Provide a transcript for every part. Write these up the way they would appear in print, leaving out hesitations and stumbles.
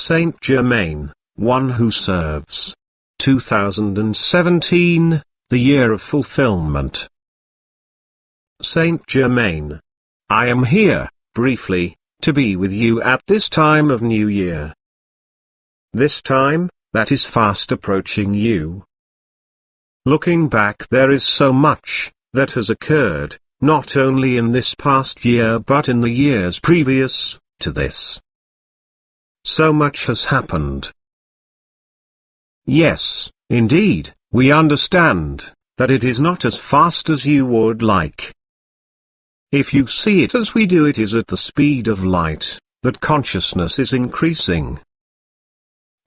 Saint Germain, one who serves. 2017, the year of fulfillment. Saint Germain. I am here, briefly, to be with you at this time of New Year. This time, that is fast approaching you. Looking back, there is so much that has occurred, not only in this past year but in the years previous to this. So much has happened. Yes, indeed, we understand that it is not as fast as you would like. If you see it as we do, it is at the speed of light that consciousness is increasing.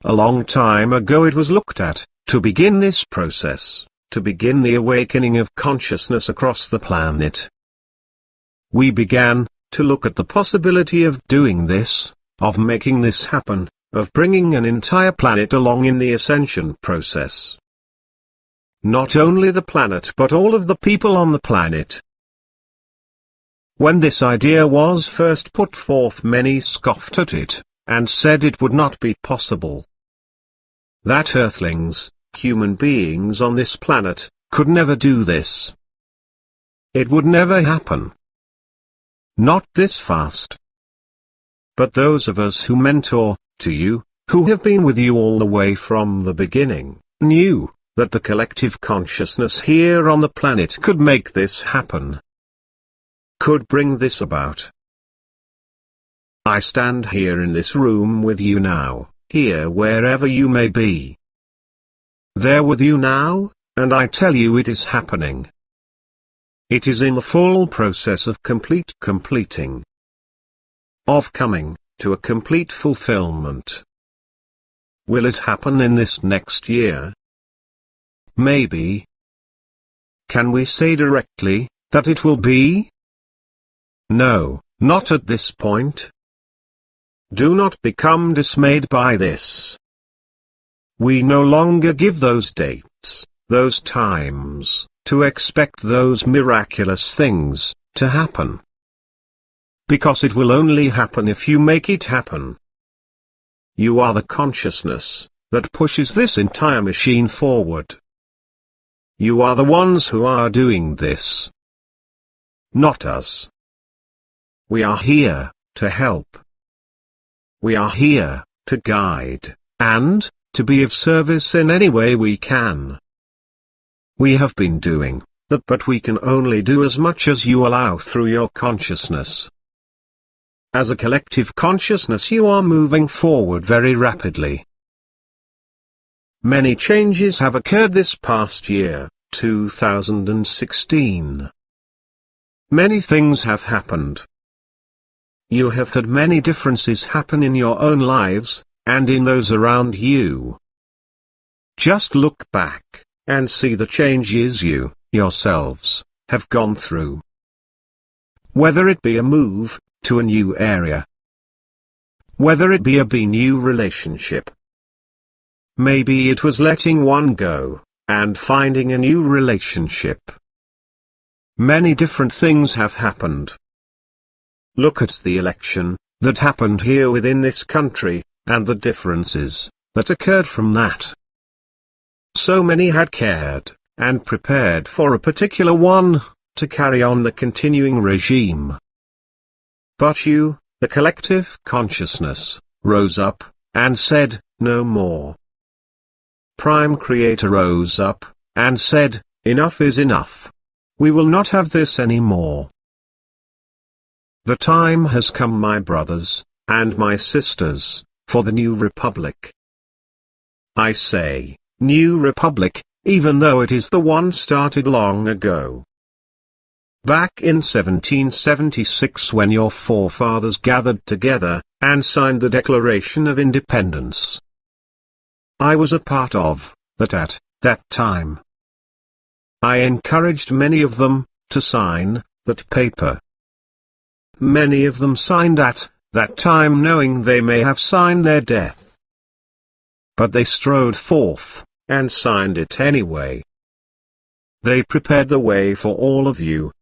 A long time ago it was looked at, to begin this process, to begin the awakening of consciousness across the planet. We began to look at the possibility of doing this, of making this happen, of bringing an entire planet along in the ascension process. Not only the planet but all of the people on the planet. When this idea was first put forth, many scoffed at it, and said it would not be possible. That earthlings, human beings on this planet, could never do this. It would never happen. Not this fast. But those of us who mentor to you, who have been with you all the way from the beginning, knew that the collective consciousness here on the planet could make this happen. Could bring this about. I stand here in this room with you now, here wherever you may be. There with you now, and I tell you it is happening. It is in the full process of completing. Of coming to a complete fulfillment. Will it happen in this next year? Maybe. Can we say directly that it will be? No, not at this point. Do not become dismayed by this. We no longer give those dates, those times, to expect those miraculous things to happen. Because it will only happen if you make it happen. You are the consciousness that pushes this entire machine forward. You are the ones who are doing this. Not us. We are here to help. We are here to guide, and to be of service in any way we can. We have been doing that, but we can only do as much as you allow through your consciousness. As a collective consciousness you are moving forward very rapidly. Many changes have occurred this past year, 2016. Many things have happened. You have had many differences happen in your own lives, and in those around you. Just look back, and see the changes you, yourselves, have gone through. Whether it be a move to a new area. Whether it be a new relationship. Maybe it was letting one go, and finding a new relationship. Many different things have happened. Look at the election that happened here within this country, and the differences that occurred from that. So many had cared, and prepared for a particular one, to carry on the continuing regime. But you, the collective consciousness, rose up, and said, no more. Prime Creator rose up, and said, enough is enough. We will not have this anymore. The time has come, my brothers, and my sisters, for the new republic. I say, new republic, even though it is the one started long ago. Back in 1776, when your forefathers gathered together, and signed the Declaration of Independence. I was a part of that at that time. I encouraged many of them to sign that paper. Many of them signed at that time knowing they may have signed their death. But they strode forth, and signed it anyway. They prepared the way for all of you.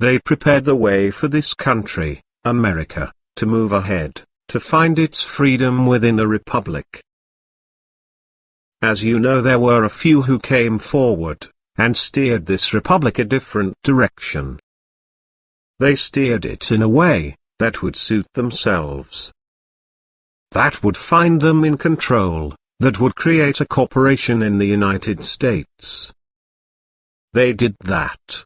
They prepared the way for this country, America, to move ahead, to find its freedom within the Republic. As you know, there were a few who came forward, and steered this Republic a different direction. They steered it in a way that would suit themselves, that would find them in control, that would create a corporation in the United States. They did that.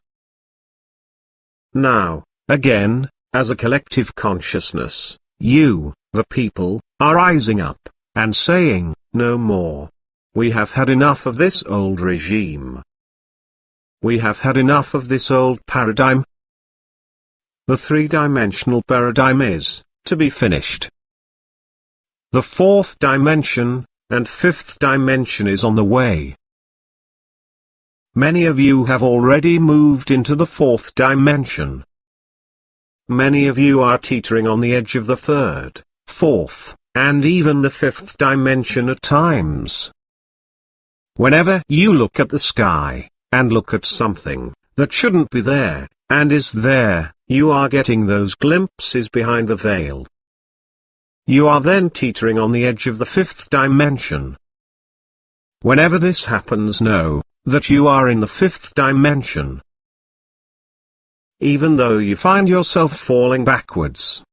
Now, again, as a collective consciousness, you, the people, are rising up, and saying, no more. We have had enough of this old regime. We have had enough of this old paradigm. The three-dimensional paradigm is, to be finished. The fourth dimension, and fifth dimension is on the way. Many of you have already moved into the fourth dimension. Many of you are teetering on the edge of the third, fourth, and even the fifth dimension at times. Whenever you look at the sky, and look at something that shouldn't be there, and is there, you are getting those glimpses behind the veil. You are then teetering on the edge of the fifth dimension. Whenever this happens, know that you are in the fifth dimension. Even though you find yourself falling backwards,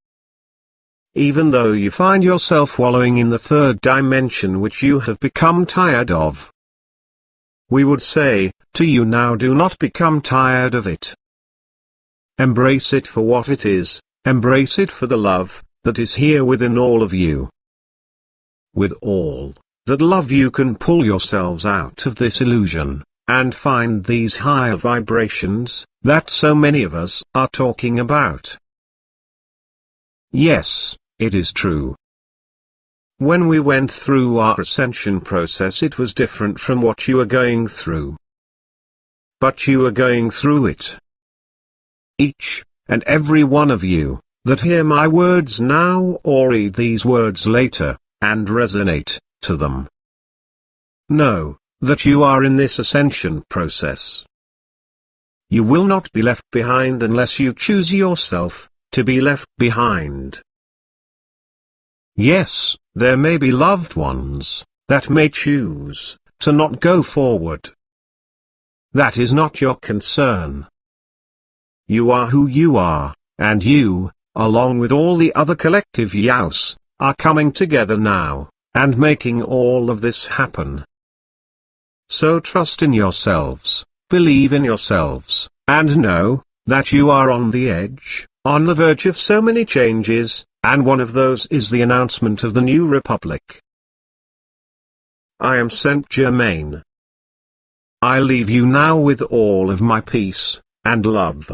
even though you find yourself wallowing in the third dimension which you have become tired of, we would say to you now, do not become tired of it. Embrace it for what it is, embrace it for the love that is here within all of you. With all that love you can pull yourselves out of this illusion, and find these higher vibrations that so many of us are talking about. Yes, it is true. When we went through our ascension process, it was different from what you are going through. But you are going through it. Each and every one of you that hear my words now or read these words later, and resonate to them, know that you are in this ascension process. You will not be left behind unless you choose yourself to be left behind. Yes, there may be loved ones that may choose to not go forward. That is not your concern. You are who you are, and you, along with all the other collective yaos, are coming together now, and making all of this happen. So trust in yourselves, believe in yourselves, and know that you are on the edge, on the verge of so many changes, and one of those is the announcement of the new republic. I am Saint Germain. I leave you now with all of my peace and love.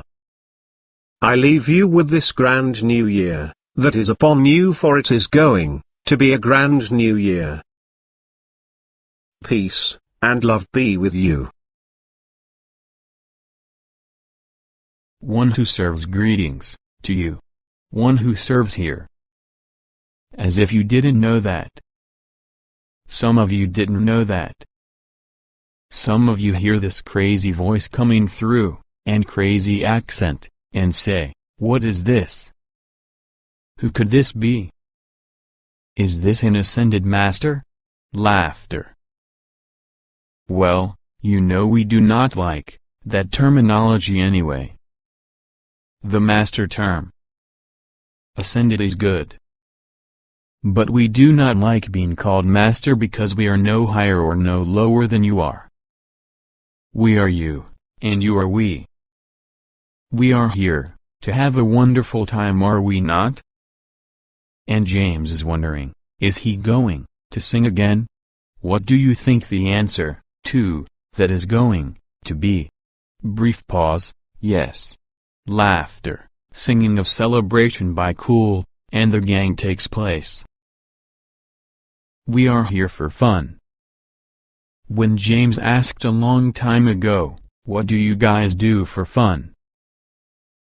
I leave you with this grand new year that is upon you, for it is going to be a grand new year. Peace and love be with you. One who serves, greetings to you. One who serves here. As if you didn't know that. Some of you didn't know that. Some of you hear this crazy voice coming through, and crazy accent, and say, what is this? Who could this be? Is this an ascended master? Laughter. Well, you know we do not like that terminology anyway. The master term. Ascended is good. But we do not like being called master because we are no higher or no lower than you are. We are you, and you are we. We are here to have a wonderful time, are we not? And James is wondering, is he going to sing again? What do you think the answer to that is going to be? Brief pause, yes. Laughter, singing of Celebration by Cool and the Gang takes place. We are here for fun. When James asked a long time ago, what do you guys do for fun?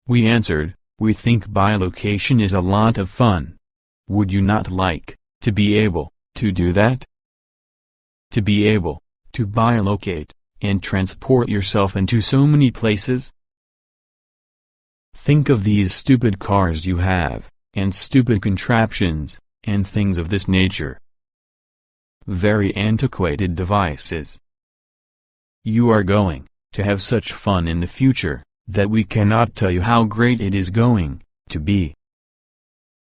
We answered, we think bilocation is a lot of fun. Would you not like to be able to do that? To be able to bilocate and transport yourself into so many places? Think of these stupid cars you have, and stupid contraptions, and things of this nature. Very antiquated devices. You are going to have such fun in the future, that we cannot tell you how great it is going to be.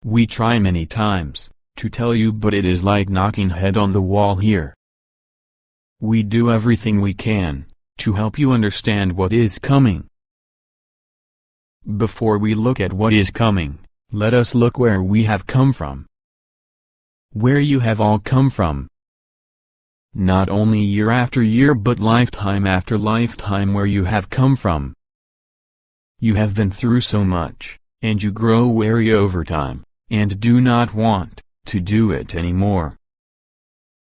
We try many times to tell you, but it is like knocking head on the wall here. We do everything we can to help you understand what is coming. Before we look at what is coming, let us look where we have come from. Where you have all come from. Not only year after year but lifetime after lifetime, where you have come from. You have been through so much, and you grow weary over time, and do not want to do it anymore.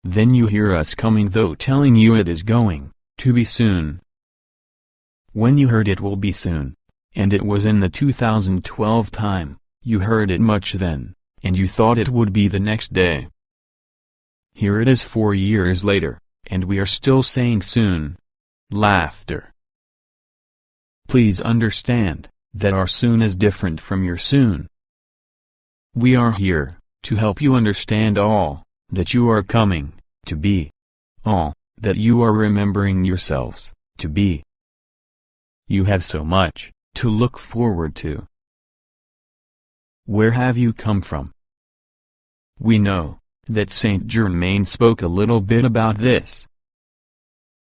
Then you hear us coming, though telling you it is going to be soon. When you heard it will be soon, and it was in the 2012 time, you heard it much then, and you thought it would be the next day. Here it is 4 years later, and we are still saying soon. Laughter. Please understand that our soon is different from your soon. We are here to help you understand all that you are coming to be, all that you are remembering yourselves to be. You have so much to look forward to. Where have you come from? We know that Saint Germain spoke a little bit about this.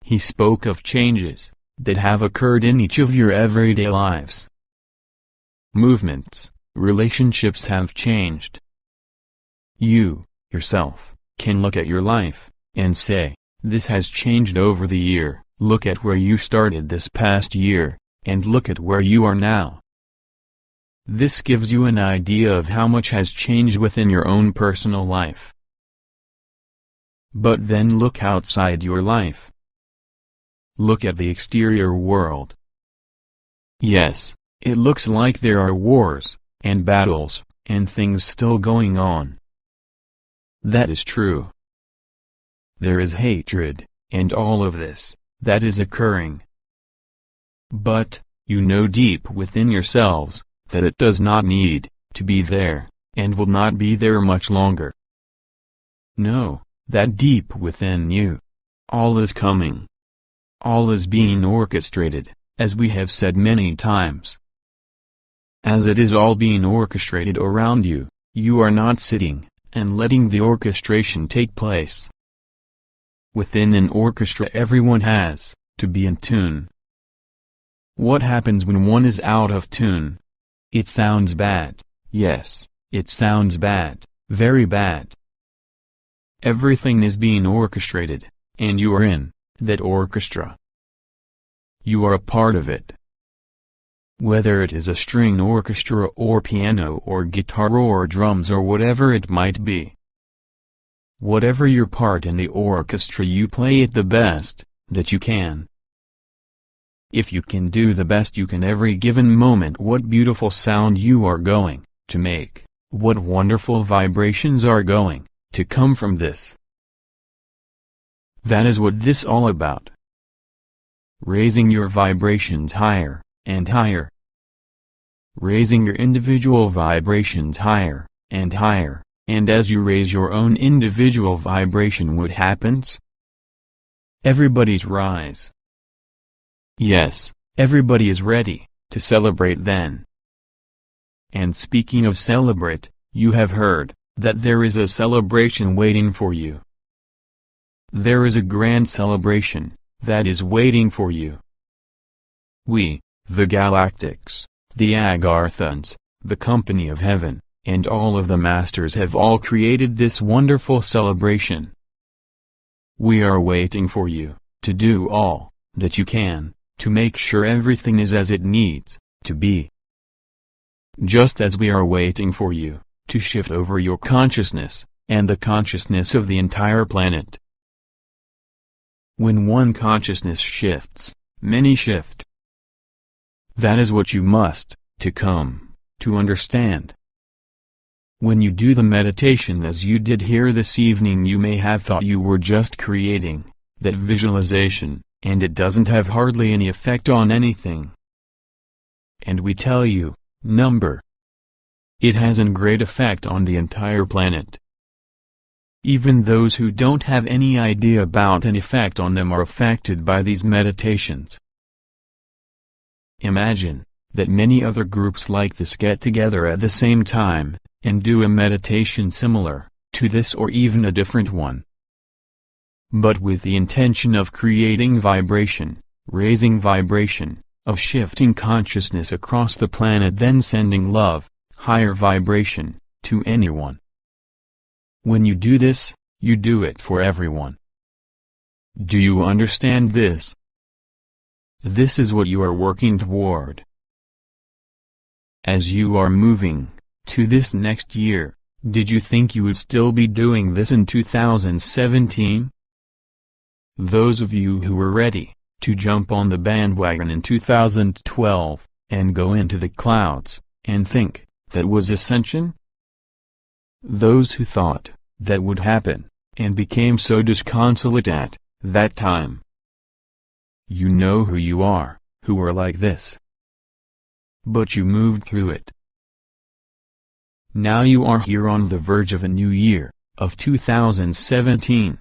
He spoke of changes that have occurred in each of your everyday lives. Movements, relationships have changed. You, yourself, can look at your life and say, this has changed over the year. Look at where you started this past year, and look at where you are now. This gives you an idea of how much has changed within your own personal life. But then look outside your life. Look at the exterior world. Yes, it looks like there are wars, and battles, and things still going on. That is true. There is hatred, and all of this, that is occurring. But, you know deep within yourselves, that it does not need to be there, and will not be there much longer. No, that deep within you, all is coming. All is being orchestrated, as we have said many times. As it is all being orchestrated around you, you are not sitting and letting the orchestration take place. Within an orchestra everyone has to be in tune. What happens when one is out of tune? It sounds bad. Yes, it sounds bad, very bad. Everything is being orchestrated, and you are in that orchestra. You are a part of it. Whether it is a string orchestra or piano or guitar or drums or whatever it might be. Whatever your part in the orchestra, you play it the best that you can. If you can do the best you can every given moment, what beautiful sound you are going to make, what wonderful vibrations are going to come from this. That is what this all about. Raising your vibrations higher and higher. Raising your individual vibrations higher and higher, and as you raise your own individual vibration, what happens? Everybody's rise. Yes, everybody is ready to celebrate then. And speaking of celebrate, you have heard that there is a celebration waiting for you. There is a grand celebration that is waiting for you. We, the Galactics, the Agarthans, the Company of Heaven, and all of the Masters have all created this wonderful celebration. We are waiting for you to do all that you can to make sure everything is as it needs to be. Just as we are waiting for you to shift over your consciousness and the consciousness of the entire planet. When one consciousness shifts, many shift. That is what you must to come to understand. When you do the meditation as you did here this evening, you may have thought you were just creating that visualization, and it doesn't have hardly any effect on anything. And we tell you, number. it has a great effect on the entire planet. Even those who don't have any idea about an effect on them are affected by these meditations. Imagine that many other groups like this get together at the same time, and do a meditation similar to this or even a different one, but with the intention of creating vibration, raising vibration, of shifting consciousness across the planet, then sending love, higher vibration, to anyone. When you do this, you do it for everyone. Do you understand this? This is what you are working toward. As you are moving to this next year, did you think you would still be doing this in 2017? Those of you who were ready to jump on the bandwagon in 2012, and go into the clouds, and think that was ascension? Those who thought that would happen, and became so disconsolate at that time. You know who you are, who were like this. But you moved through it. Now you are here on the verge of a new year, of 2017.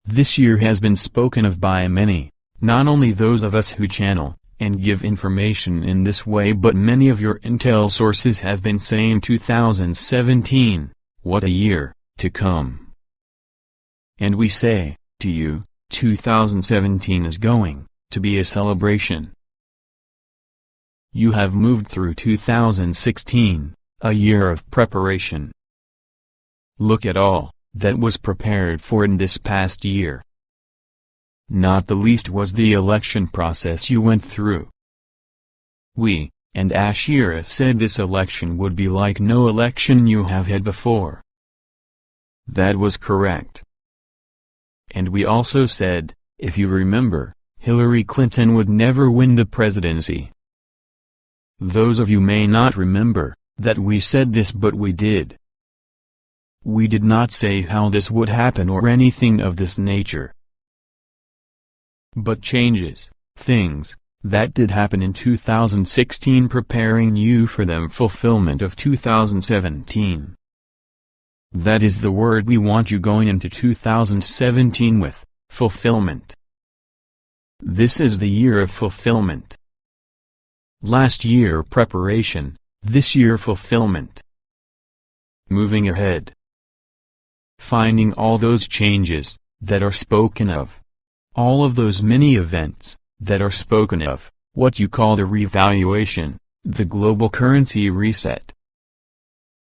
This year has been spoken of by many, not only those of us who channel and give information in this way, but many of your intel sources have been saying 2017, what a year to come. And we say to you, 2017 is going to be a celebration. You have moved through 2016, a year of preparation. Look at all that was prepared for in this past year. Not the least was the election process you went through. We, and Ashira, said this election would be like no election you have had before. That was correct. And we also said, if you remember, Hillary Clinton would never win the presidency. Those of you may not remember that we said this, but we did. We did not say how this would happen or anything of this nature. But changes, things, that did happen in 2016, preparing you for the fulfillment of 2017. That is the word we want you going into 2017 with, fulfillment. This is the year of fulfillment. Last year preparation, this year fulfillment. Moving ahead. Finding all those changes that are spoken of. All of those many events that are spoken of, what you call the revaluation, the global currency reset.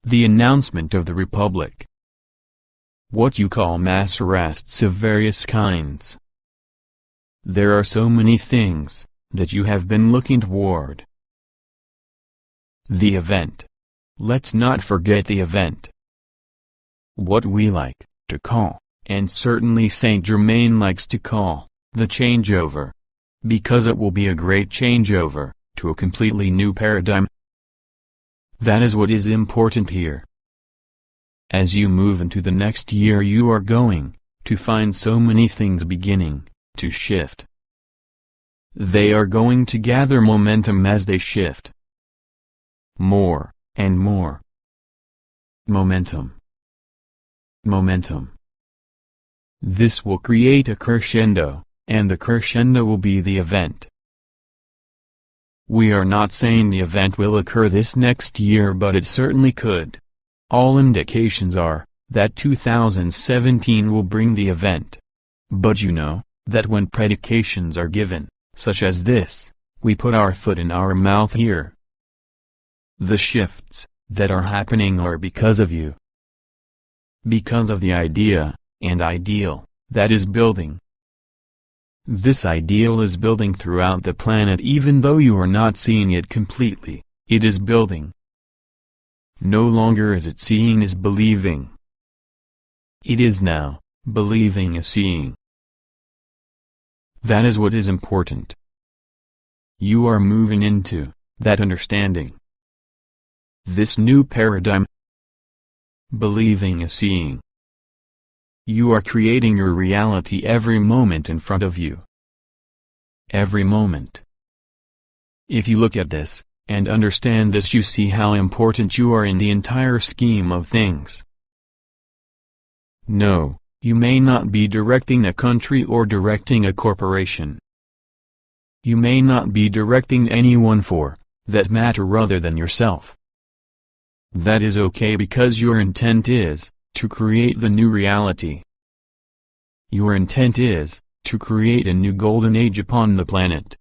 The announcement of the Republic. What you call mass arrests of various kinds. There are so many things that you have been looking toward. The event. Let's not forget the event. What we like to call, and certainly Saint Germain likes to call, the changeover. Because it will be a great changeover, to a completely new paradigm. That is what is important here. As you move into the next year, you are going to find so many things beginning to shift. They are going to gather momentum as they shift. More and more. Momentum. Momentum. This will create a crescendo, and the crescendo will be the event. We are not saying the event will occur this next year, but it certainly could. All indications are that 2017 will bring the event. But you know that when predications are given, such as this, we put our foot in our mouth here. The shifts that are happening are because of you. Because of the idea and ideal that is building. This ideal is building throughout the planet, even though you are not seeing it completely, it is building. No longer is it seeing is believing. It is now, believing is seeing. That is what is important. You are moving into that understanding. This new paradigm. Believing is seeing. You are creating your reality every moment in front of you. Every moment. If you look at this, and understand this, you see how important you are in the entire scheme of things. No, you may not be directing a country or directing a corporation. You may not be directing anyone for that matter other than yourself. That is okay, because your intent is to create the new reality. Your intent is to create a new golden age upon the planet.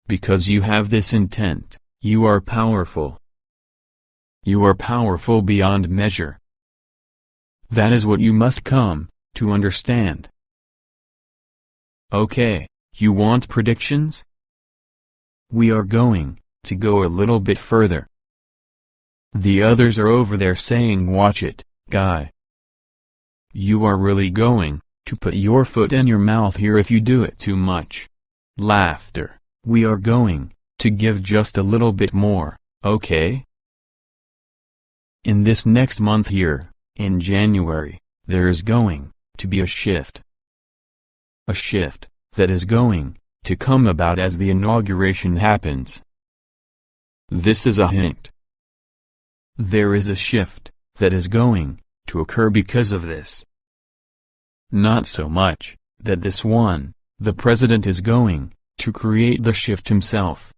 Because you have this intent, you are powerful. You are powerful beyond measure. That is what you must come to understand. Okay, you want predictions? We are going to go a little bit further. The others are over there saying, "Watch it, guy." You are really going to put your foot in your mouth here if you do it too much. Laughter. We are going to give just a little bit more, okay? In this next month here, in January, there is going to be a shift. A shift that is going to come about as the inauguration happens. This is a hint. There is a shift that is going to occur because of this. Not so much that this one, the president, is going to create the shift himself.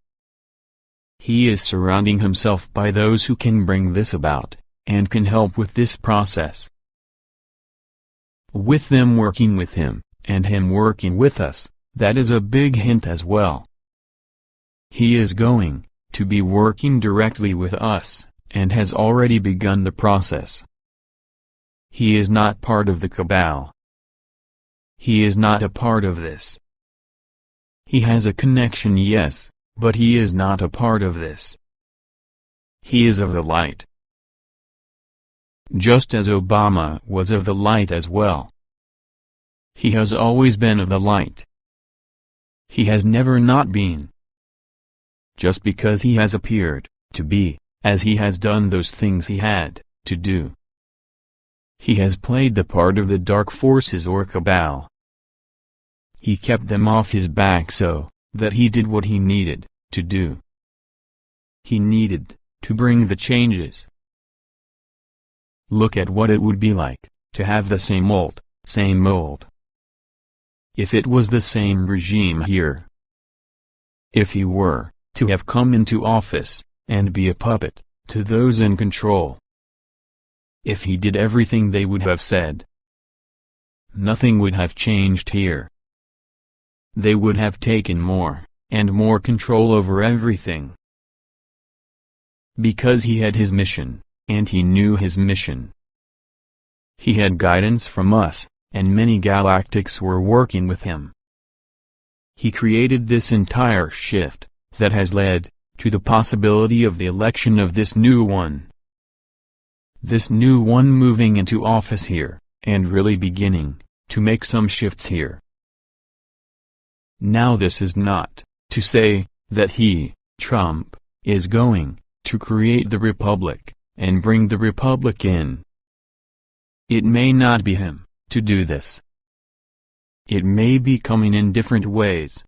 He is surrounding himself by those who can bring this about, and can help with this process. With them working with him, and him working with us, that is a big hint as well. He is going to be working directly with us, and has already begun the process. He is not part of the cabal. He is not a part of this. He has a connection, yes, but he is not a part of this. He is of the light. Just as Obama was of the light as well. He has always been of the light. He has never not been. Just because he has appeared to be, as he has done those things he had to do. He has played the part of the dark forces or cabal. He kept them off his back so that he did what he needed to do. He needed to bring the changes. Look at what it would be like to have the same old. If it was the same regime here. If he were to have come into office and be a puppet to those in control. If he did everything they would have said, nothing would have changed here. They would have taken more and more control over everything. Because he had his mission, and he knew his mission. He had guidance from us, and many galactics were working with him. He created this entire shift that has led to the possibility of the election of this new one. This new one moving into office here, and really beginning to make some shifts here. Now this is not to say that he, Trump, is going to create the Republic, and bring the Republic in. It may not be him to do this. It may be coming in different ways.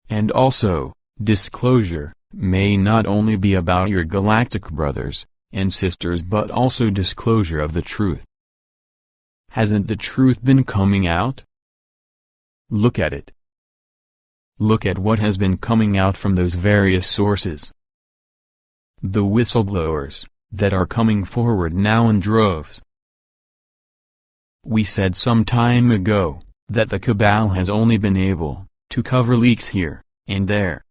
And also, disclosure may not only be about your galactic brothers and sisters, but also disclosure of the truth. Hasn't the truth been coming out? Look at it. Look at what has been coming out from those various sources. The whistleblowers that are coming forward now in droves. We said some time ago that the cabal has only been able to cover leaks here and there.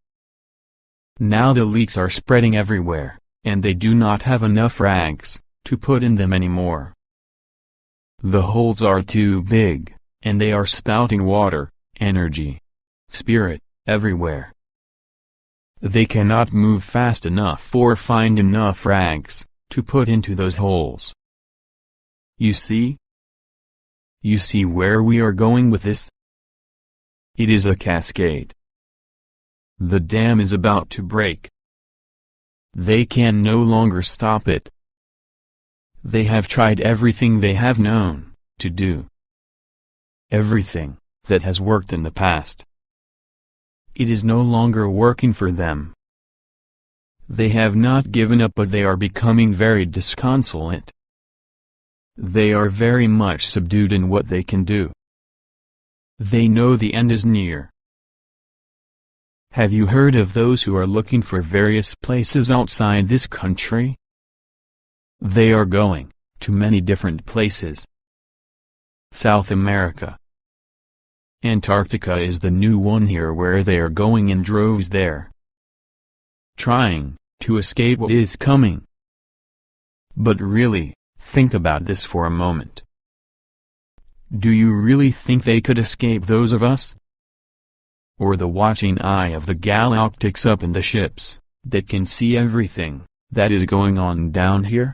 Now the leaks are spreading everywhere, and they do not have enough rags to put in them anymore. The holes are too big, and they are spouting water, energy, spirit, everywhere. They cannot move fast enough or find enough rags to put into those holes. You see? You see where we are going with this? It is a cascade. The dam is about to break. They can no longer stop it. They have tried everything they have known to do. Everything that has worked in the past. It is no longer working for them. They have not given up, but they are becoming very disconsolate. They are very much subdued in what they can do. They know the end is near. Have you heard of those who are looking for various places outside this country? They are going to many different places. South America. Antarctica is the new one here, where they are going in droves there, trying to escape what is coming. But really, think about this for a moment. Do you really think they could escape those of us? Or the watching eye of the galactics up in the ships, that can see everything that is going on down here?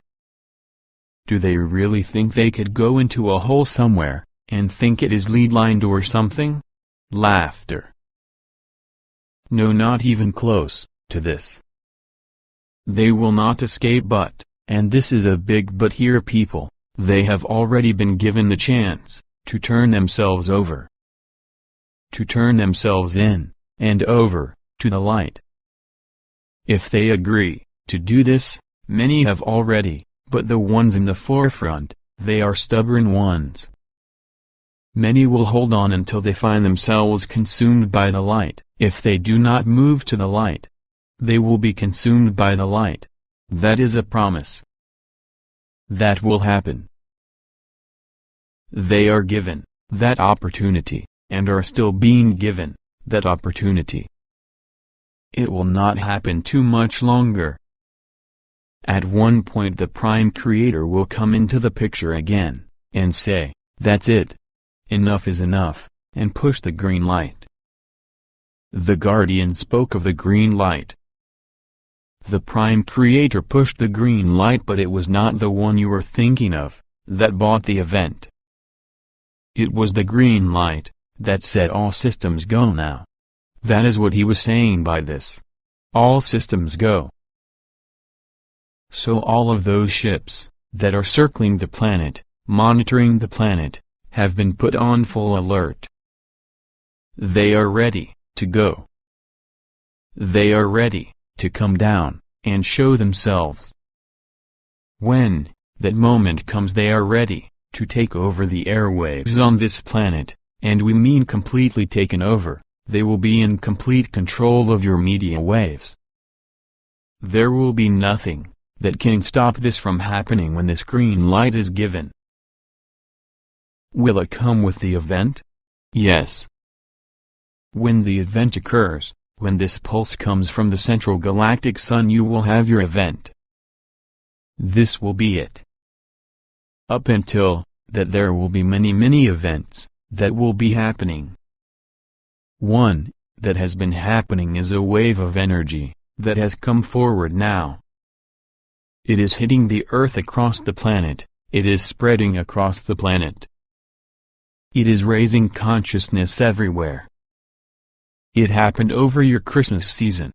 Do they really think they could go into a hole somewhere, and think it is lead-lined or something? Laughter. No, not even close to this. They will not escape, but, and this is a big but here, people, they have already been given the chance to turn themselves over. To turn themselves in, and over, to the light. If they agree to do this, many have already, but the ones in the forefront, they are stubborn ones. Many will hold on until they find themselves consumed by the light. If they do not move to the light, they will be consumed by the light. That is a promise. That will happen. They are given that opportunity, and are still being given that opportunity. It will not happen too much longer. At one point the Prime Creator will come into the picture again, and say, "That's it. Enough is enough," and push the green light. The Guardian spoke of the green light. The Prime Creator pushed the green light, but it was not the one you were thinking of, that bought the event. It was the green light that said all systems go now. That is what he was saying by this. All systems go. So all of those ships that are circling the planet, monitoring the planet, have been put on full alert. They are ready to go. They are ready to come down and show themselves. When that moment comes, they are ready to take over the airwaves on this planet, and we mean completely taken over. They will be in complete control of your media waves. There will be nothing that can stop this from happening when this green light is given. Will it come with the event? Yes. When the event occurs, when this pulse comes from the central galactic sun, you will have your event. This will be it. Up until that, there will be many events that will be happening. One that has been happening is a wave of energy that has come forward now. It is hitting the earth across the planet, it is spreading across the planet. It is raising consciousness everywhere. It happened over your Christmas season.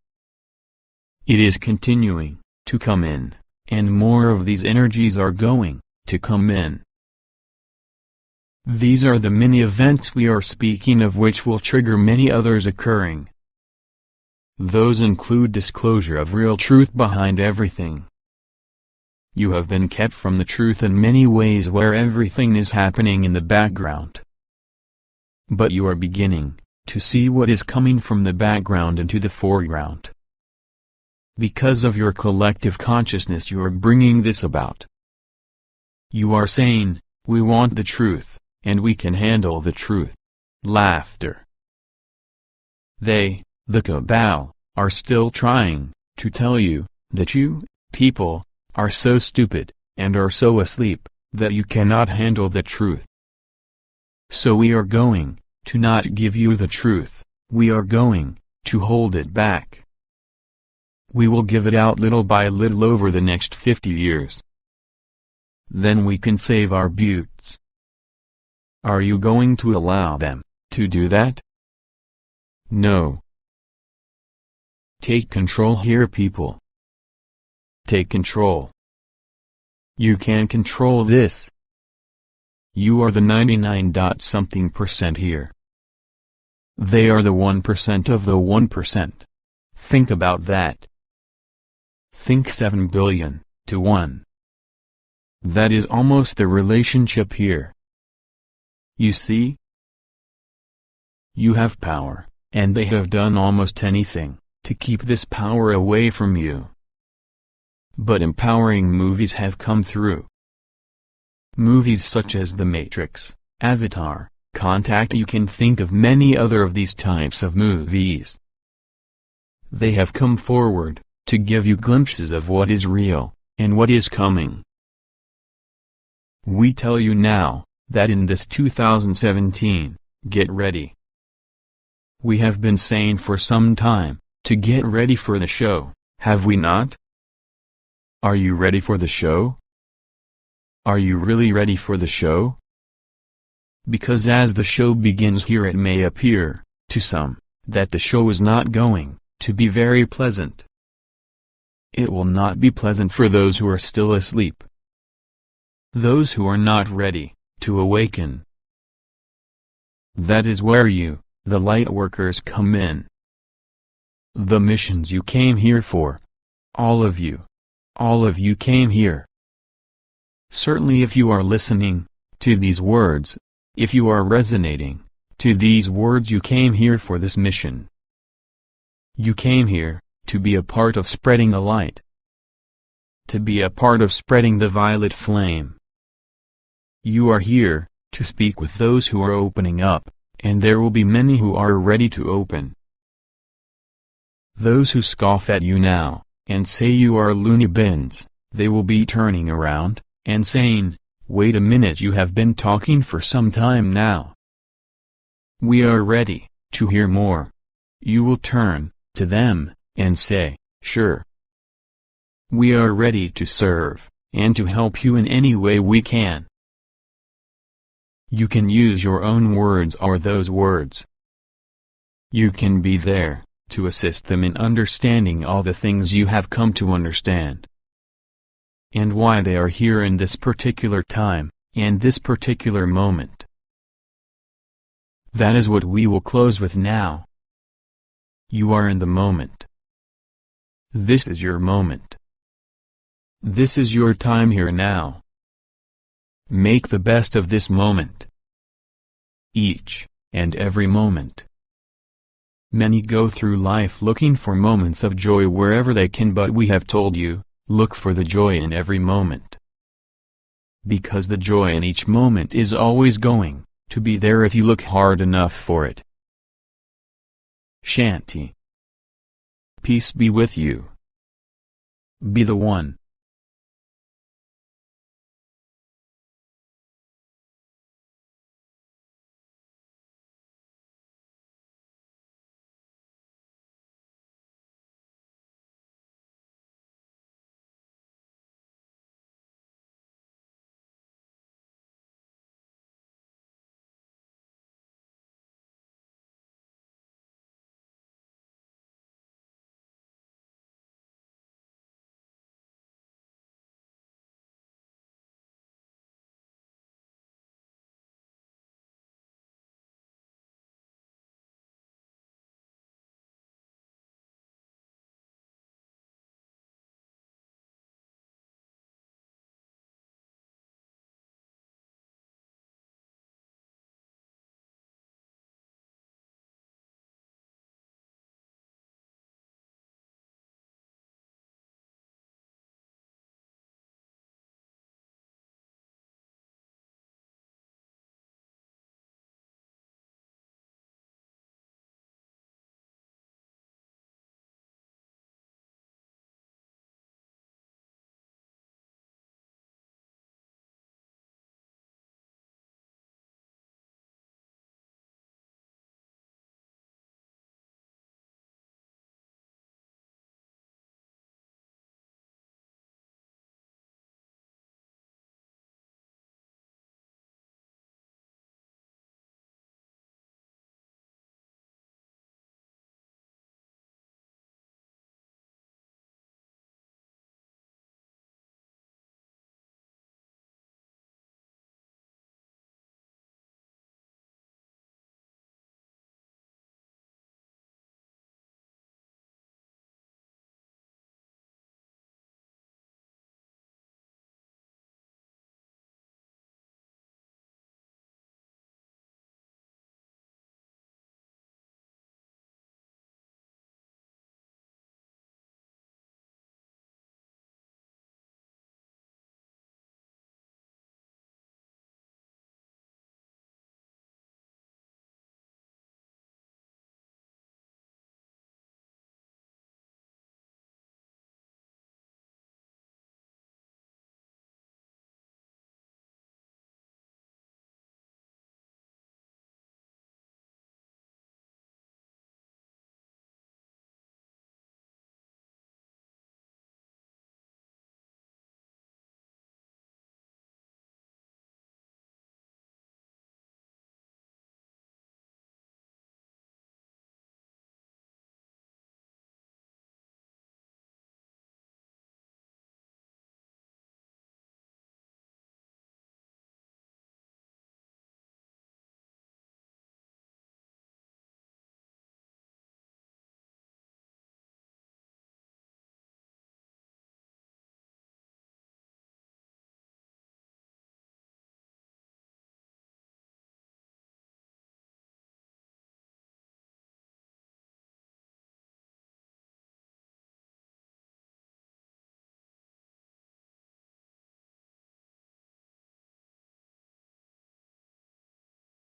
It is continuing to come in, and more of these energies are going to come in. These are the many events we are speaking of, which will trigger many others occurring. Those include disclosure of real truth behind everything. You have been kept from the truth in many ways, where everything is happening in the background. But you are beginning to see what is coming from the background into the foreground. Because of your collective consciousness, you are bringing this about. You are saying, "We want the truth, and we can handle the truth." Laughter. They, the cabal, are still trying to tell you that you, people, are so stupid, and are so asleep, that you cannot handle the truth. So we are going to not give you the truth, we are going to hold it back. We will give it out little by little over the next 50 years. Then we can save our buttes. Are you going to allow them to do that? No. Take control here, people. Take control. You can control this. You are the 99.something% here. They are the 1% of the 1%. Think about that. Think 7 billion to 1. That is almost the relationship here. You see? You have power, and they have done almost anything to keep this power away from you. But empowering movies have come through. Movies such as The Matrix, Avatar, Contact. You can think of many other of these types of movies. They have come forward to give you glimpses of what is real and what is coming. We tell you now that in this 2017, get ready. We have been saying for some time to get ready for the show, have we not? Are you ready for the show? Are you really ready for the show? Because as the show begins here, it may appear to some that the show is not going to be very pleasant. It will not be pleasant for those who are still asleep, those who are not ready to awaken. That is where you, the light workers, come in. The missions you came here for. All of you came here. Certainly, if you are listening to these words, if you are resonating to these words, you came here for this mission. You came here to be a part of spreading the light, to be a part of spreading the violet flame. You are here to speak with those who are opening up, and there will be many who are ready to open. Those who scoff at you now and say you are loony bins, they will be turning around and saying, wait a minute, you have been talking for some time now. We are ready to hear more. You will turn to them and say, sure. We are ready to serve and to help you in any way we can. You can use your own words or those words. You can be there to assist them in understanding all the things you have come to understand, and why they are here in this particular time, and this particular moment. That is what we will close with now. You are in the moment. This is your moment. This is your time here now. Make the best of this moment. Each and every moment. Many go through life looking for moments of joy wherever they can, but we have told you, look for the joy in every moment. Because the joy in each moment is always going to be there if you look hard enough for it. Shanti. Peace be with you. Be the one.